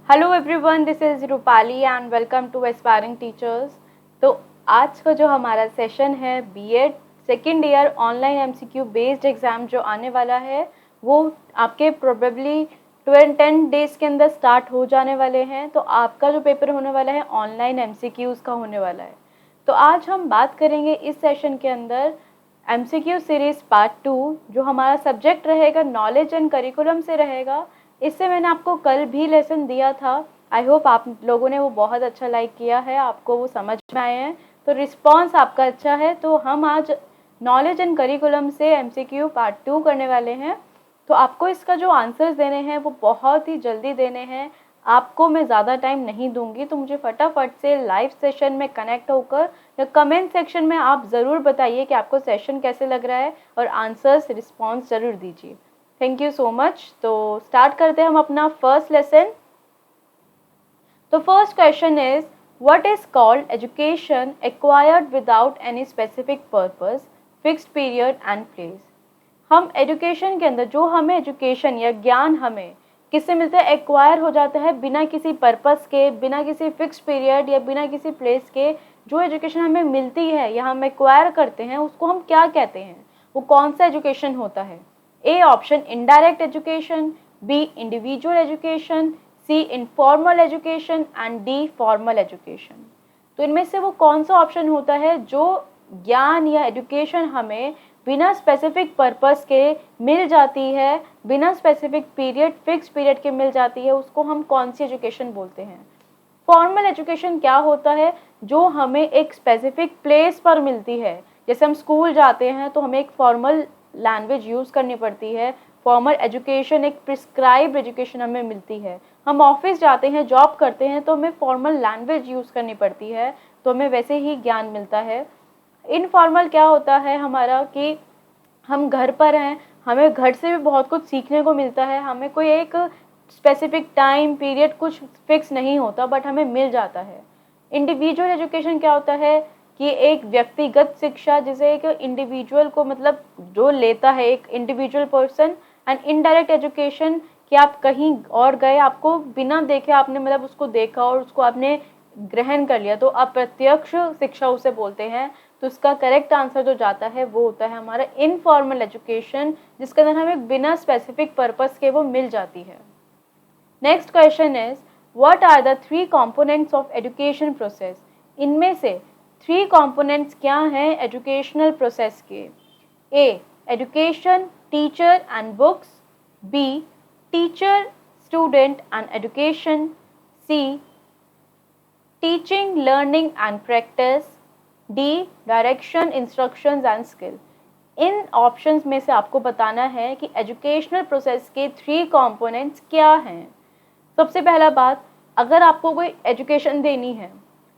Hello everyone, this is Rupali and welcome to aspiring teachers. तो आज का जो हमारा सेशन है BEd second year online MCQ based exam जो आने वाला है वो आपके प्रोबेबली 10 डेज़ के अंदर स्टार्ट हो जाने वाले हैं। तो आपका जो पेपर होने वाला है ऑनलाइन एमसीक्यूज़ का होने वाला है। तो आज हम बात करेंगे इस सेशन के अंदर एमसीक्यू सीरीज़ पार्ट 2 जो हमारा सब्जेक्ट रहेगा नॉलेज एंड करिकुलम से रहेगा। इससे मैंने आपको कल भी लेसन दिया था। आई होप आप लोगों ने वो बहुत अच्छा लाइक किया है, आपको वो समझ में आए हैं, तो रिस्पॉन्स आपका अच्छा है। तो हम आज नॉलेज एंड करिकुलम से एमसीक्यू पार्ट 2 करने वाले हैं। तो आपको इसका जो आंसर्स देने हैं वो बहुत ही जल्दी देने हैं। आपको मैं ज़्यादा टाइम नहीं दूंगी, तो मुझे फटाफट से लाइव सेशन में कनेक्ट होकर या कमेंट सेक्शन में आप ज़रूर बताइए कि आपको सेशन कैसे लग रहा है और आंसर्स रिस्पॉन्स ज़रूर दीजिए। Thank you so much. तो स्टार्ट करते हैं हम अपना फर्स्ट लेसन। तो first question is what is called education acquired without any specific purpose, fixed period and place. हम एजुकेशन के अंदर जो हमें एजुकेशन या ज्ञान हमें किससे मिलता है, एक्वायर हो जाता है बिना किसी पर्पस के, बिना किसी फिक्स्ड पीरियड या बिना किसी प्लेस के। जो एजुकेशन हमें मिलती है या हम एक्वायर करते हैं उसको हम क्या कहते हैं, वो कौन सा एजुकेशन होता है। A option indirect education, B individual education, C informal education and D formal education. तो इनमें से वो कौन सा ऑप्शन होता है जो ज्ञान या एजुकेशन हमें बिना स्पेसिफिक पर्पस के मिल जाती है, बिना स्पेसिफिक पीरियड फिक्स पीरियड के मिल जाती है, उसको हम कौन सी एजुकेशन बोलते हैं। फॉर्मल एजुकेशन क्या होता है, जो हमें एक स्पेसिफिक प्लेस पर मिलती है। जैसे हम स्कूल जाते हैं तो हमें एक फॉर्मल लैंग्वेज यूज़ करनी पड़ती है। फॉर्मल एजुकेशन एक प्रिस्क्राइब्ड एजुकेशन हमें मिलती है। हम ऑफिस जाते हैं, जॉब करते हैं तो हमें फॉर्मल लैंग्वेज यूज़ करनी पड़ती है, तो हमें वैसे ही ज्ञान मिलता है। इनफॉर्मल क्या होता है हमारा कि हम घर पर हैं, हमें घर से भी बहुत कुछ सीखने को मिलता है, हमें कोई एक स्पेसिफिक टाइम पीरियड कुछ फिक्स नहीं होता बट हमें मिल जाता है। इंडिविजुअल एजुकेशन क्या होता है कि एक व्यक्तिगत शिक्षा जिसे एक इंडिविजुअल को मतलब जो लेता है एक individual person. And indirect education कि आप कहीं और गए, आपको बिना देखे आपने मतलब उसको देखा और उसको आपने ग्रहण कर लिया, तो अप्रत्यक्ष शिक्षा उसे बोलते हैं। तो इसका करेक्ट आंसर जो जाता है वो होता है हमारा इनफॉर्मल एजुकेशन, जिसके अंदर हमें बिना स्पेसिफिक पर्पस के वो मिल जाती है। Next question is what are the 3 components of education process. इनमें से 3 कंपोनेंट्स क्या हैं एजुकेशनल प्रोसेस के। A education, teacher and books, B teacher, student and education, C teaching, learning and practice, D direction, instructions and skill. इन options में से आपको बताना है कि एजुकेशनल प्रोसेस के 3 कंपोनेंट्स क्या हैं। सबसे पहला बात, अगर आपको कोई एजुकेशन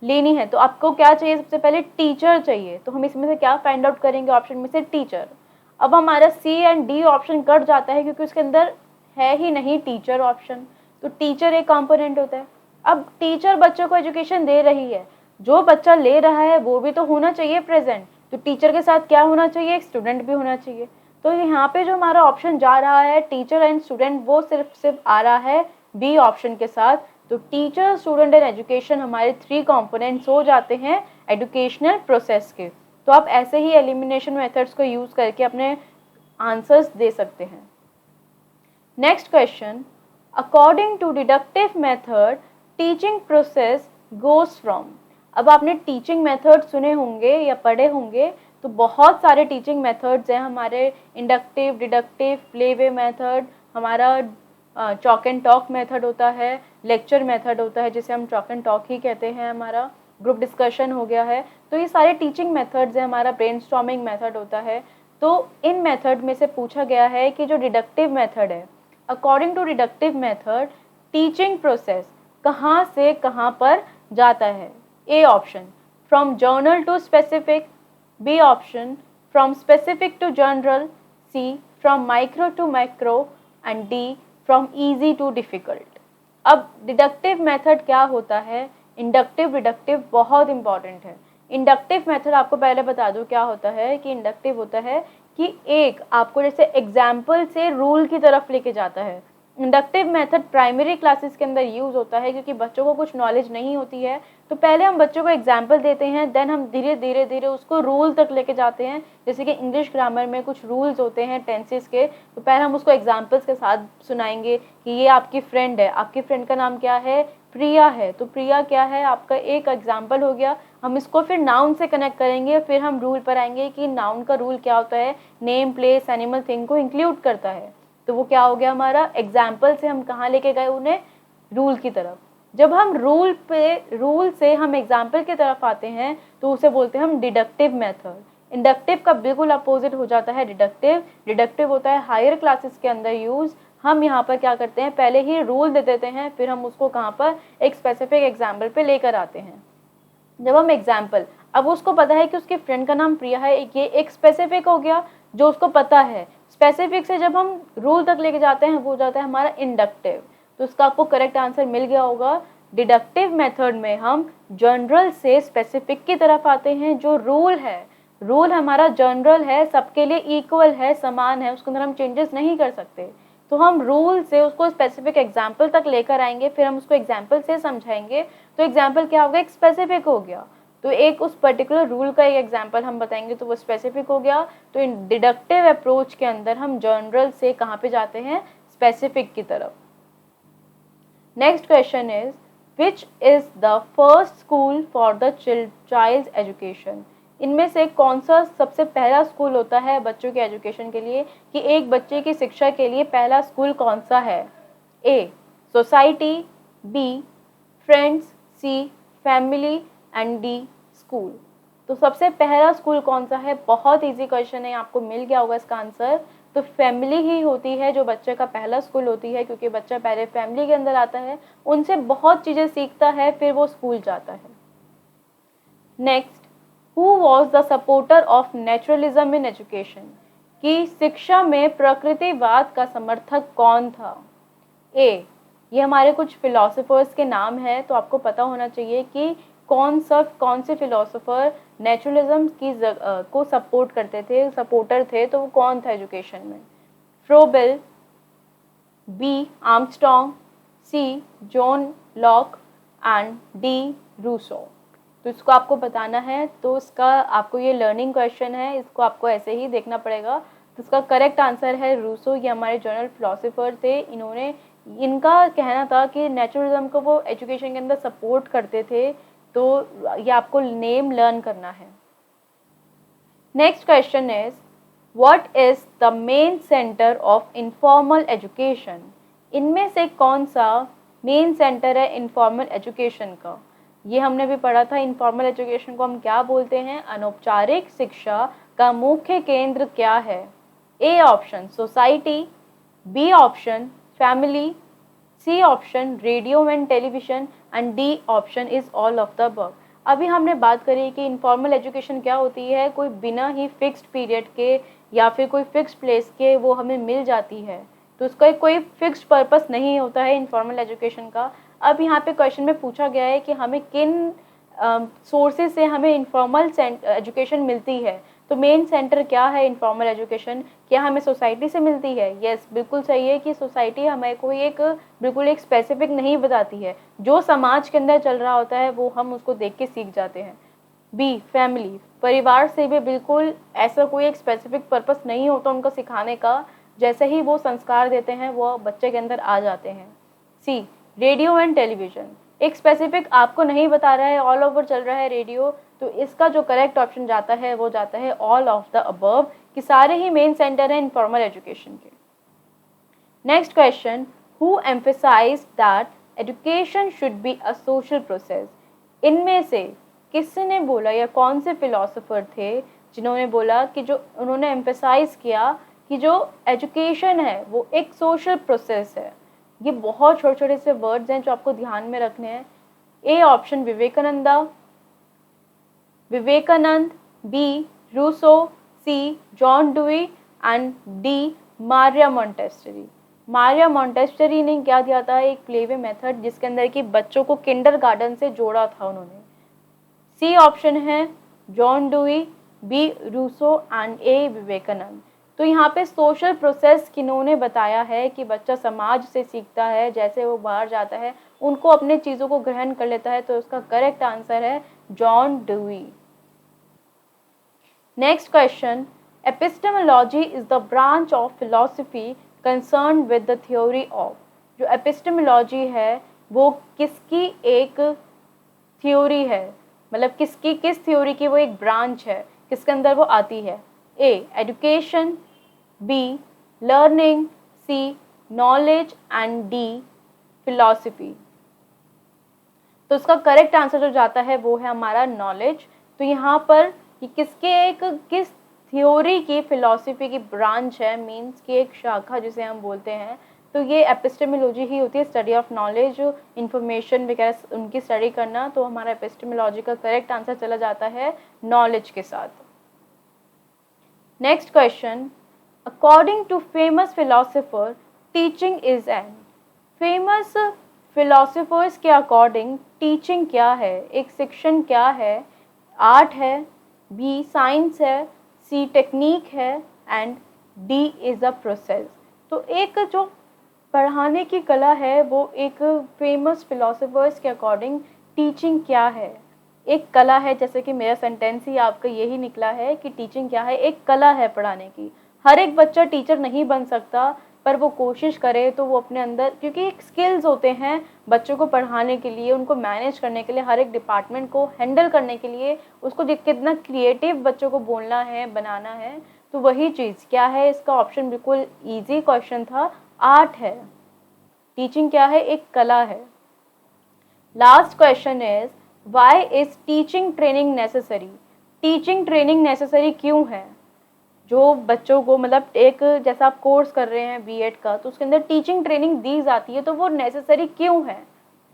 लेनी है तो आपको क्या चाहिए, सबसे पहले टीचर चाहिए। तो हम इसमें से क्या फाइंड आउट करेंगे, ऑप्शन में से टीचर। अब हमारा सी एंड डी ऑप्शन कट जाता है क्योंकि उसके अंदर है ही नहीं टीचर ऑप्शन, तो टीचर एक कंपोनेंट होता है। अब टीचर बच्चों को एजुकेशन दे रही है, जो बच्चा ले रहा है वो भी तो होना चाहिए प्रेजेंट, तो टीचर के साथ क्या होना चाहिए, एक स्टूडेंट भी होना चाहिए। तो यहाँ पे जो हमारा ऑप्शन जा रहा है टीचर एंड स्टूडेंट, वो सिर्फ आ रहा है बी ऑप्शन के साथ। तो टीचर, स्टूडेंट एंड एजुकेशन हमारे 3 कंपोनेंट्स हो जाते हैं एजुकेशनल प्रोसेस के। तो आप ऐसे ही एलिमिनेशन मेथड्स को यूज़ करके अपने आंसर्स दे सकते हैं। Next question, according to deductive method teaching process goes from. अब आपने टीचिंग मेथड सुने होंगे या पढ़े होंगे, तो बहुत सारे टीचिंग मेथड्स हैं हमारे, इंडक्टिव, डिडक्टिव, प्लेवे मेथड, हमारा चॉक एंड टॉक मेथड होता है, लेक्चर मेथड होता है जिसे हम चॉक एंड टॉक ही कहते हैं, हमारा ग्रुप डिस्कशन हो गया है। तो ये सारे टीचिंग मेथड्स हैं, हमारा ब्रेनस्टॉर्मिंग मेथड होता है। तो इन मेथड में से पूछा गया है कि जो डिडक्टिव मेथड है, according to deductive method teaching process कहाँ से कहाँ पर जाता है। A option from general to specific, B option from specific to general, C from micro to macro and D from easy to difficult. अब deductive method क्या होता है, इंडक्टिव डिडक्टिव बहुत इंपॉर्टेंट है। इंडक्टिव मेथड आपको पहले बता दूं क्या होता है कि इंडक्टिव होता है कि एक आपको जैसे एग्जाम्पल से रूल की तरफ लेके जाता है। इंडक्टिव मेथड प्राइमरी क्लासेस के अंदर यूज़ होता है क्योंकि बच्चों को कुछ नॉलेज नहीं होती है, तो पहले हम बच्चों को एग्जाम्पल देते हैं, देन हम धीरे धीरे धीरे उसको रूल तक लेके जाते हैं। जैसे कि इंग्लिश ग्रामर में कुछ रूल्स होते हैं टेंसेस के, तो पहले हम उसको एग्जाम्पल्स के साथ सुनाएंगे कि ये आपकी फ्रेंड है, आपकी फ्रेंड का नाम क्या है, प्रिया है, तो प्रिया क्या है, आपका एक एग्जाम्पल हो गया। हम इसको फिर नाउन से कनेक्ट करेंगे, फिर हम रूल पर आएंगे कि नाउन का रूल क्या होता है, नेम, प्लेस, एनिमल, थिंग को इंक्लूड करता है। तो वो क्या हो गया हमारा, एग्जाम्पल से हम कहाँ लेके गए उन्हें, रूल की तरफ। जब हम रूल से हम एग्जाम्पल की तरफ आते हैं तो उसे बोलते हैं हम डिडक्टिव मेथड। इंडक्टिव का बिल्कुल अपोजिट हो जाता है डिडक्टिव। डिडक्टिव होता है हायर क्लासेस के अंदर यूज। हम यहाँ पर क्या करते हैं, पहले ही रूल दे देते हैं, फिर हम उसको कहाँ पर एक स्पेसिफिक एग्जाम्पल पे लेकर आते हैं। जब हम एग्जाम्पल, अब उसको पता है कि उसकी फ्रेंड का नाम प्रिया है, ये एक स्पेसिफिक हो गया जो उसको पता है। स्पेसिफिक से जब हम रूल तक लेके जाते हैं वो हो जाता है हमारा इंडक्टिव। तो उसका आपको करेक्ट आंसर मिल गया होगा। डिडक्टिव मेथड में हम जनरल से स्पेसिफिक की तरफ आते हैं। जो रूल है, रूल हमारा जनरल है, सबके लिए इक्वल है, समान है, उसके अंदर हम चेंजेस नहीं कर सकते। तो हम रूल से उसको स्पेसिफिक एग्जाम्पल तक लेकर आएंगे, फिर हम उसको एग्जाम्पल से समझाएंगे। तो एग्जाम्पल क्या होगा, एक स्पेसिफिक हो गया। तो एक उस पर्टिकुलर रूल का एक एग्जाम्पल हम बताएंगे तो वो स्पेसिफिक हो गया। तो इन डिडक्टिव अप्रोच के अंदर हम जनरल से कहाँ पे जाते हैं, स्पेसिफिक की तरफ। Next question is which is the first school for the child education. इनमें से कौन सा सबसे पहला स्कूल होता है बच्चों के एजुकेशन के लिए, कि एक बच्चे की शिक्षा के लिए पहला स्कूल कौन सा है। A society, B friends, C family and D school. तो सबसे पहला स्कूल कौन सा है, बहुत इजी क्वेश्चन है, आपको मिल गया होगा इसका आंसर। तो फैमिली ही होती है जो बच्चे का पहला स्कूल होती है, क्योंकि बच्चा पहले फैमिली के अंदर आता है, उनसे बहुत चीज़ें सीखता है, फिर वो स्कूल जाता है। Next, who was the supporter of naturalism in education, कि शिक्षा में प्रकृतिवाद का समर्थक कौन था। ए, ये हमारे कुछ फिलोसोफर्स के नाम हैं, तो आपको पता होना चाहिए कि कौन से फिलोसोफर नेचुरलिज्म की को सपोर्ट करते थे, सपोर्टर थे, तो वो कौन था एजुकेशन में। Froebel, B Armstrong, C John Locke and D Rousseau. तो इसको आपको बताना है, तो इसका आपको ये लर्निंग क्वेश्चन है, इसको आपको ऐसे ही देखना पड़ेगा। तो इसका करेक्ट आंसर है रूसो। ये हमारे जर्नल फिलोसोफर थे। इनका कहना था कि नेचुरलिज्म को वो एजुकेशन के अंदर सपोर्ट करते थे। तो ये आपको नेम लर्न करना है। Next question is what is the main centre of informal education. इनमें से कौन सा मेन सेंटर है इनफॉर्मल एजुकेशन का। ये हमने भी पढ़ा था, इनफॉर्मल एजुकेशन को हम क्या बोलते हैं, अनौपचारिक शिक्षा का मुख्य केंद्र क्या है। A option society, B option family, C option radio and television and D option is all of the above. अभी हमने बात करी कि इनफॉर्मल एजुकेशन क्या होती है, कोई बिना ही फिक्स्ड पीरियड के या फिर कोई फिक्स्ड प्लेस के वो हमें मिल जाती है, तो उसका कोई फिक्स्ड पर्पस नहीं होता है इनफॉर्मल एजुकेशन का। अब यहाँ पे क्वेश्चन में पूछा गया है कि हमें किन सोर्सेज से हमें इनफॉर्मल एजुकेशन मिलती है। तो मेन सेंटर क्या है इनफॉर्मल एजुकेशन, क्या हमें सोसाइटी से मिलती है। यस, बिल्कुल सही है कि सोसाइटी हमें कोई एक बिल्कुल एक स्पेसिफिक नहीं बताती है, जो समाज के अंदर चल रहा होता है वो हम उसको देख के सीख जाते हैं। बी फैमिली, परिवार से भी बिल्कुल ऐसा कोई एक स्पेसिफिक पर्पस नहीं होता उनको सिखाने का, जैसे ही वो संस्कार देते हैं वो बच्चे के अंदर आ जाते हैं। सी रेडियो एंड टेलीविजन, एक स्पेसिफिक आपको नहीं बता रहा है, ऑल ओवर चल रहा है रेडियो, तो इसका जो करेक्ट ऑप्शन जाता है वो जाता है ऑल ऑफ द अबव, कि सारे ही मेन सेंटर हैं इनफॉर्मल एजुकेशन के। Next question, who emphasised that education should be a social process. इनमें से किसने बोला या कौन से फिलोसोफर थे जिन्होंने बोला कि जो उन्होंने एम्फेसाइज किया कि जो एजुकेशन है वो एक सोशल प्रोसेस है। ये बहुत छोटे छोटे से वर्ड्स हैं जो आपको ध्यान में रखने हैं। A option Vivekananda, B Rousseau, C John Dewey and D Maria Montessori. Maria Montessori ने क्या दिया था, एक प्लेवे मेथड जिसके अंदर कि बच्चों को किंडरगार्टन से जोड़ा था उन्होंने। सी ऑप्शन है John Dewey, B Rousseau and A Vivekananda. तो तो यहाँ पे सोशल प्रोसेस किन्होंने बताया है कि बच्चा समाज से सीखता है, जैसे वो बाहर जाता है उनको अपने चीज़ों को ग्रहण कर लेता है, तो उसका करेक्ट आंसर है John Dewey. Next question, epistemology is the branch of philosophy concern with the theory of. जो एपिस्टेमोलॉजी है वो किसकी एक थ्योरी है, मतलब किस थ्योरी की वो एक ब्रांच है, किसके अंदर वो आती है? A education, B learning, C knowledge and D philosophy. तो उसका करेक्ट आंसर जो जाता है वो है हमारा नॉलेज। तो यहाँ पर कि किस थ्योरी की फिलॉसफी की ब्रांच है, मीन्स की एक शाखा जिसे हम बोलते हैं, तो ये एपिस्टेमोलॉजी ही होती है, स्टडी ऑफ नॉलेज, इंफॉर्मेशन वगैरह उनकी स्टडी करना। तो हमारा एपिस्टेमोलॉजी का करेक्ट आंसर चला जाता है नॉलेज के साथ। Next question, according to famous philosopher teaching is an. Famous philosophers के अकॉर्डिंग टीचिंग क्या है, एक शिक्षण क्या है? आर्ट है, बी साइंस है, सी टेक्निक है and D is a process. तो एक जो पढ़ाने की कला है वो एक फेमस फिलोसोफर्स के अकॉर्डिंग टीचिंग क्या है, एक कला है। जैसे कि मेरा सेंटेंस ही आपका यही निकला है कि टीचिंग क्या है, एक कला है पढ़ाने की। हर एक बच्चा टीचर नहीं बन सकता, पर वो कोशिश करे तो वो अपने अंदर, क्योंकि एक स्किल्स होते हैं बच्चों को पढ़ाने के लिए, उनको मैनेज करने के लिए, हर एक डिपार्टमेंट को हैंडल करने के लिए, उसको कितना क्रिएटिव बच्चों को बोलना है, बनाना है। तो वही चीज़ क्या है, इसका ऑप्शन बिल्कुल ईजी क्वेश्चन था, आर्ट है। टीचिंग क्या है, एक कला है। Last question is why is teaching training necessary. Teaching training necessary क्यों है? जो बच्चों को, मतलब एक जैसा आप कोर्स कर रहे हैं बीएड का, तो उसके अंदर टीचिंग ट्रेनिंग दी जाती है, तो वो नेसेसरी क्यों है?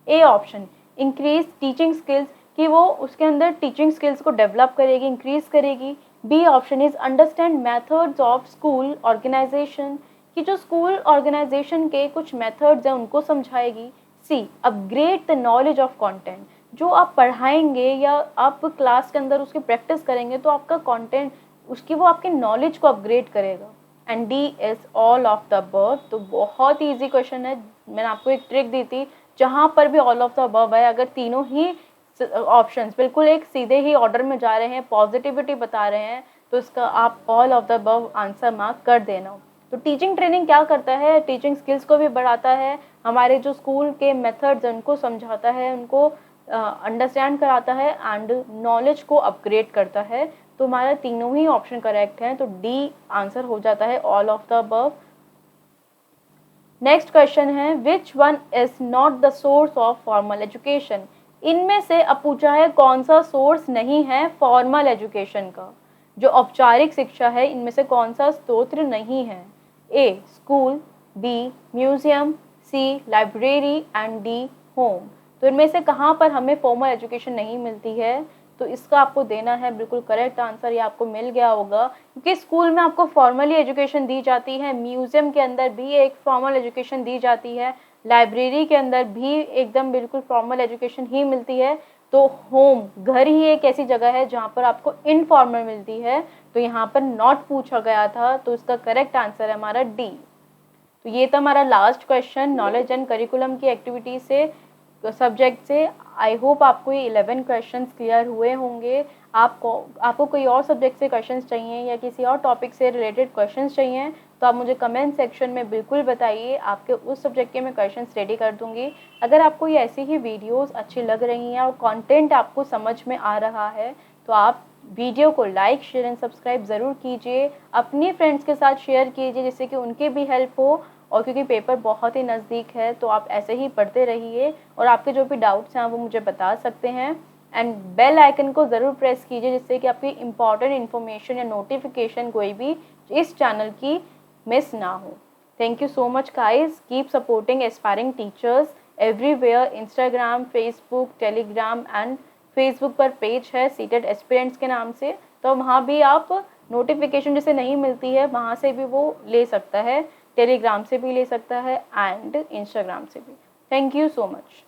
A option, increase teaching skills, कि वो उसके अंदर टीचिंग स्किल्स को डेवलप करेगी, इंक्रीज करेगी। B option is understand methods of school organisation, कि जो स्कूल ऑर्गेनाइजेशन के कुछ मेथड्स हैं उनको समझाएगी। C upgrade the knowledge of content, जो आप पढ़ाएंगे या आप क्लास के अंदर उसकी प्रैक्टिस करेंगे तो आपका कंटेंट, उसकी वो आपके नॉलेज को अपग्रेड करेगा। And D is all of the above. तो बहुत ही ईजी क्वेश्चन है, मैंने आपको एक ट्रिक दी थी, जहाँ पर भी ऑल ऑफ द अबव है, अगर तीनों ही ऑप्शंस बिल्कुल एक सीधे ही ऑर्डर में जा रहे हैं, पॉजिटिविटी बता रहे हैं, तो इसका आप all of the above answer mark कर देना। तो टीचिंग ट्रेनिंग क्या करता है, टीचिंग स्किल्स को भी बढ़ाता है, हमारे जो स्कूल के मेथड्स हैं उनको समझाता है, उनको अंडरस्टैंड कराता है एंड नॉलेज को अपग्रेड करता है। तो हमारा तीनों ही ऑप्शन करेक्ट हैं, तो डी आंसर हो जाता है all of the above. Next question है which one is not the source of formal education. इनमें से अब पूछा है कौन सा सोर्स नहीं है फॉर्मल एजुकेशन का, जो औपचारिक शिक्षा है इनमें से कौन सा स्रोत नहीं है? A school, B museum, C library and D home. तो इनमें से कहाँ पर हमें फॉर्मल एजुकेशन नहीं मिलती है? तो इसका आपको देना है बिल्कुल करेक्ट आंसर, ये आपको मिल गया होगा, क्योंकि स्कूल में आपको फॉर्मली एजुकेशन दी जाती है, म्यूजियम के अंदर भी एक फॉर्मल एजुकेशन दी जाती है, लाइब्रेरी के अंदर भी एकदम बिल्कुल फॉर्मल एजुकेशन ही मिलती है। तो होम, घर ही एक ऐसी जगह है जहाँ पर आपको इनफॉर्मल मिलती है। तो यहाँ पर नॉट पूछा गया था, तो इसका करेक्ट आंसर है हमारा डी। तो ये था हमारा last question knowledge and curriculum की एक्टिविटी से, सब्जेक्ट से। आई होप आपको ये 11 क्वेश्चंस क्लियर हुए होंगे। आपको कोई और सब्जेक्ट से क्वेश्चंस चाहिए या किसी और टॉपिक से रिलेटेड क्वेश्चंस चाहिए तो आप मुझे कमेंट सेक्शन में बिल्कुल बताइए, आपके उस सब्जेक्ट के मैं क्वेश्चंस रेडी कर दूंगी। अगर आपको ये ऐसी ही वीडियोस अच्छी लग रही हैं और कंटेंट आपको समझ में आ रहा है तो आप वीडियो को लाइक शेयर एंड सब्सक्राइब ज़रूर कीजिए, अपनी फ्रेंड्स के साथ शेयर कीजिए जिससे कि उनकी भी हेल्प हो। और क्योंकि पेपर बहुत ही नज़दीक है तो आप ऐसे ही पढ़ते रहिए और आपके जो भी डाउट्स हैं वो मुझे बता सकते हैं। एंड बेल आइकन को ज़रूर प्रेस कीजिए जिससे कि आपकी इंपॉर्टेंट इन्फॉर्मेशन या नोटिफिकेशन कोई भी इस चैनल की मिस ना हो। Thank you so much guys, keep supporting aspiring teachers everywhere, Instagram, Facebook, Telegram and Facebook पर पेज है सीटेड एस्पिरेंट्स के नाम से, तो वहाँ भी आप नोटिफिकेशन जिसे नहीं मिलती है वहाँ से भी वो ले सकता है, टेलीग्राम से भी ले सकता है एंड इंस्टाग्राम से भी। Thank you so much.